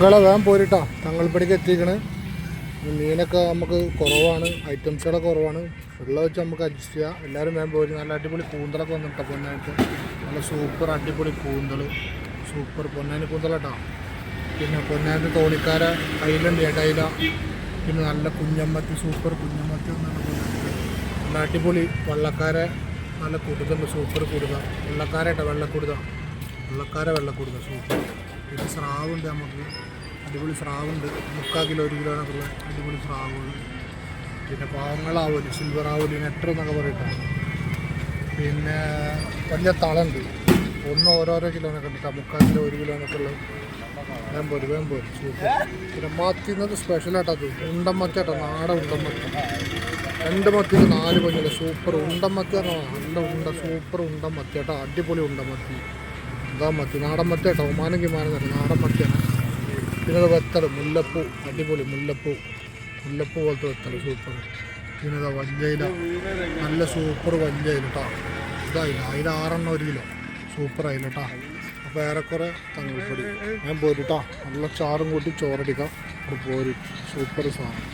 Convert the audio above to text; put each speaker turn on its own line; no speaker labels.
നിങ്ങളെ വേഗം പോരിട്ടാ തങ്ങൾപ്പടിക്ക് എത്തിക്കണ്. മീനൊക്കെ നമുക്ക് കുറവാണ്, ഐറ്റംസുകളൊക്കെ കുറവാണ്. ഉള്ള വെച്ച് നമുക്ക് അഡ്ജസ്റ്റ് ചെയ്യാം. എല്ലാവരും വേഗം പോരും. നല്ല അടിപൊളി കൂന്തലൊക്കെ വന്നിട്ടാ പൊന്നായിട്ട്. നല്ല സൂപ്പർ അടിപൊളി കൂന്തൽ, സൂപ്പർ പൊന്നാനി കൂന്തലട്ടാ. പിന്നെ പൊന്നാനി തോണിക്കാര അയിലുണ്ട്, ഏട്ടയില. പിന്നെ നല്ല കുഞ്ഞമ്മത്തി, സൂപ്പർ കുഞ്ഞമ്മത്തി ഒന്നാണ് പൊന്നാനി. നല്ല അടിപൊളി വള്ളക്കാരെ നല്ല കുടുതുണ്ട്, സൂപ്പർ കുടുത. വെള്ളക്കാരേട്ടാ, വെള്ളക്കുടുത, വെള്ളക്കുടുത സൂപ്പർ. പിന്നെ സ്രാവുണ്ട്, നമുക്ക് അടിപൊളി സ്രാവുണ്ട്. 3/4 കിലോ 1 കിലോനൊക്കെ ഉള്ള അടിപൊളി സ്രാവുകൾ. പിന്നെ പാവങ്ങളാവല്, സിൽവർ ആവല്, നെട്ടർ എന്നൊക്കെ പറയട്ടെ. പിന്നെ വലിയ തളുണ്ട്, ഓരോരോ കിലോനൊക്കെ ഉണ്ട്. 3/4 കിലോ 1 കിലോനൊക്കെ ഉള്ള വേമ്പൂര് സൂപ്പർ. പിന്നെ മത്തിന്നത് സ്പെഷ്യലായിട്ടത് ഉണ്ടമത്തി കേട്ടോ, നാടൻ ഉണ്ടമത്തി. 2 മത്തിക്ക് 4 പഞ്ഞില്ല, സൂപ്പർ ഉണ്ടമത്തി പറഞ്ഞാൽ നല്ല സൂപ്പർ ഉണ്ടമത്തി കേട്ടോ, അടിപൊളി ഉണ്ടമത്തി. ഇതാ മത്തി, നാടൻ മത്തി കേട്ടോ, ഒമാനും കിമാനും തന്നെ നാടൻ മത്തിയാണ്. പിന്നെ അത് വെത്തൽ, മുല്ലപ്പൂ, അടിപൊളി മുല്ലപ്പൂ പോലത്തെ വെത്തൽ സൂപ്പർ. പിന്നെ ഇതാ വഞ്ചയില, നല്ല സൂപ്പർ വഞ്ചയില കേട്ടോ. ഇതായില്ല, അതിൽ 6 1 കിലോ സൂപ്പർ ആയില്ല കേട്ടോ. അപ്പോൾ ഏറെക്കുറെ തങ്ങൾപ്പൊടി ഞാൻ പോരും കേട്ടോ. നല്ല ചാറും കൂട്ടി ചോറടിക്കാം, പോരും സൂപ്പർ സാധനം.